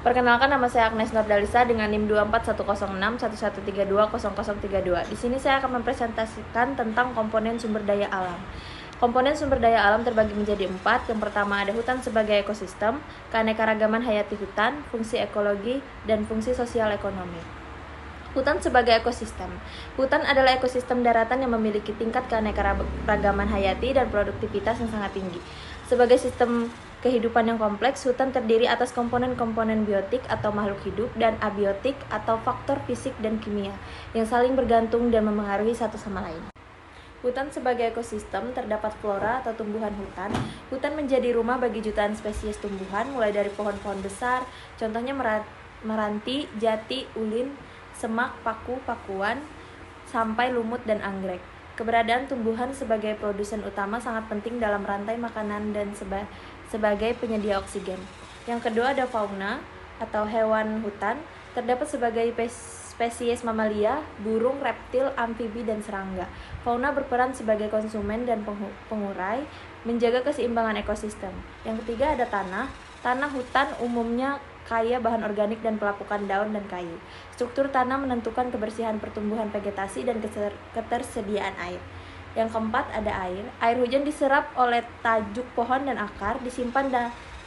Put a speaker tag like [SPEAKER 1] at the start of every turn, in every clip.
[SPEAKER 1] Perkenalkan, nama saya Agnes Nurdalisa dengan NIM 2410611320032. Di sini saya akan mempresentasikan tentang komponen sumber daya alam. Komponen sumber daya alam terbagi menjadi 4. Yang pertama ada hutan sebagai ekosistem, keanekaragaman hayati hutan, fungsi ekologi, dan fungsi sosial ekonomi. Hutan sebagai ekosistem. Hutan adalah ekosistem daratan yang memiliki tingkat keanekaragaman hayati dan produktivitas yang sangat tinggi. Sebagai sistem kehidupan yang kompleks, hutan terdiri atas komponen-komponen biotik atau makhluk hidup dan abiotik atau faktor fisik dan kimia yang saling bergantung dan memengaruhi satu sama lain. Hutan sebagai ekosistem terdapat flora atau tumbuhan hutan. Hutan menjadi rumah bagi jutaan spesies tumbuhan, mulai dari pohon-pohon besar, contohnya meranti, jati, ulin, semak, paku, pakuan, sampai lumut dan anggrek. Keberadaan tumbuhan sebagai produsen utama sangat penting dalam rantai makanan dan sebagai penyedia oksigen. Yang kedua ada fauna atau hewan hutan, terdapat sebagai spesies mamalia, burung, reptil, amfibi, dan serangga. Fauna berperan sebagai konsumen dan pengurai, menjaga keseimbangan ekosistem. Yang ketiga ada tanah. Tanah hutan umumnya kaya bahan organik dan pelapukan daun dan kayu. Struktur tanah menentukan kebersihan pertumbuhan vegetasi dan ketersediaan air. Yang keempat ada air. Air hujan diserap oleh tajuk pohon dan akar, disimpan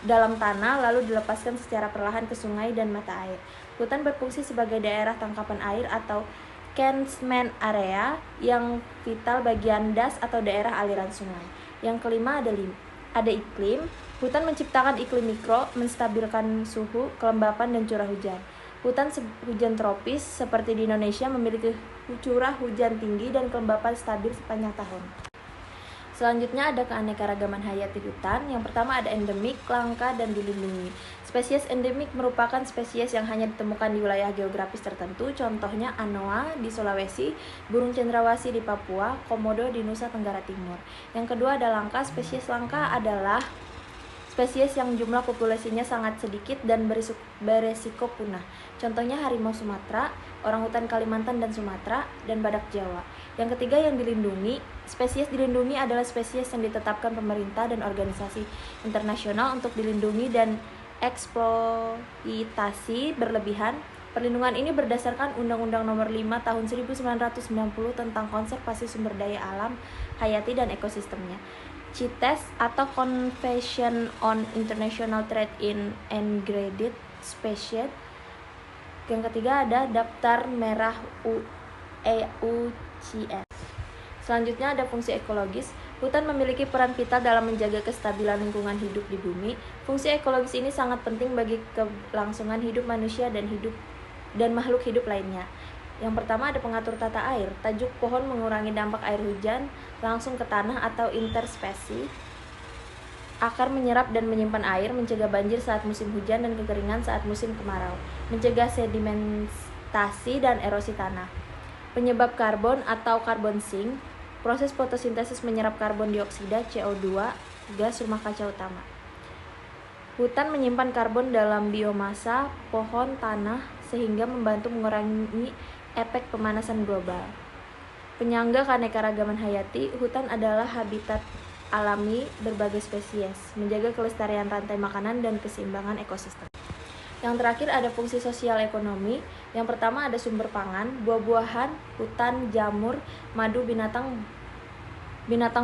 [SPEAKER 1] dalam tanah lalu dilepaskan secara perlahan ke sungai dan mata air. Hutan berfungsi sebagai daerah tangkapan air atau catchment area yang vital bagian das atau daerah aliran sungai. Yang kelima ada iklim. Hutan menciptakan iklim mikro, menstabilkan suhu, kelembapan, dan curah hujan. Hutan hujan tropis seperti di Indonesia memiliki curah hujan tinggi dan kelembapan stabil sepanjang tahun. Selanjutnya ada keanekaragaman hayati hutan. Yang pertama ada endemik, langka, dan dilindungi. Spesies endemik merupakan spesies yang hanya ditemukan di wilayah geografis tertentu, contohnya anoa di Sulawesi, burung cendrawasih di Papua, komodo di Nusa Tenggara Timur. Yang kedua ada langka. Spesies langka adalah spesies yang jumlah populasinya sangat sedikit dan beresiko punah. Contohnya harimau Sumatera, orangutan Kalimantan dan Sumatera, dan badak Jawa. Yang ketiga yang dilindungi. Spesies dilindungi adalah spesies yang ditetapkan pemerintah dan organisasi internasional untuk dilindungi dan eksploitasi berlebihan. Perlindungan ini berdasarkan Undang-Undang Nomor 5 Tahun 1990 tentang konservasi sumber daya alam, hayati, dan ekosistemnya. CITES atau Convention on International Trade in Endangered Species. Yang ketiga ada Daftar Merah UCS. Selanjutnya ada fungsi ekologis. Hutan memiliki peran vital dalam menjaga kestabilan lingkungan hidup di bumi. Fungsi ekologis ini sangat penting bagi kelangsungan hidup manusia dan makhluk hidup lainnya. Yang pertama ada pengatur tata air. Tajuk pohon mengurangi dampak air hujan langsung ke tanah atau interspesi. Akar menyerap dan menyimpan air, mencegah banjir saat musim hujan dan kekeringan saat musim kemarau. Mencegah sedimentasi dan erosi tanah. Penyebab karbon atau karbon sink. Proses fotosintesis menyerap karbon dioksida CO2, gas rumah kaca utama. Hutan menyimpan karbon dalam biomasa pohon tanah sehingga membantu mengurangi efek pemanasan global. Penyangga keanekaragaman hayati. Hutan adalah habitat alami berbagai spesies, menjaga kelestarian rantai makanan dan keseimbangan ekosistem. Yang terakhir ada fungsi sosial ekonomi. Yang pertama ada sumber pangan, buah-buahan, hutan, jamur, madu, binatang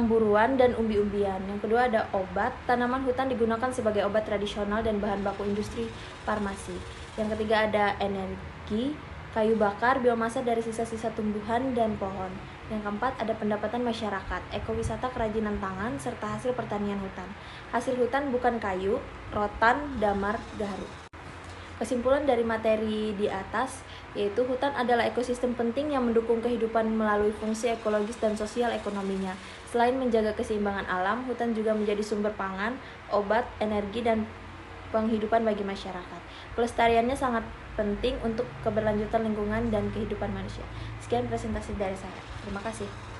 [SPEAKER 1] buruan, dan umbi-umbian. Yang kedua ada obat. Tanaman hutan digunakan sebagai obat tradisional dan bahan baku industri farmasi. Yang ketiga ada energi, kayu bakar, biomasa dari sisa-sisa tumbuhan dan pohon. Yang keempat ada pendapatan masyarakat, ekowisata, kerajinan tangan, serta hasil pertanian hutan. Hasil hutan bukan kayu, rotan, damar, gaharu. Kesimpulan dari materi di atas yaitu hutan adalah ekosistem penting yang mendukung kehidupan melalui fungsi ekologis dan sosial ekonominya. Selain menjaga keseimbangan alam, hutan juga menjadi sumber pangan, obat, energi, dan penghidupan bagi masyarakat. Pelestariannya sangat penting untuk keberlanjutan lingkungan dan kehidupan manusia. Sekian presentasi dari saya. Terima kasih.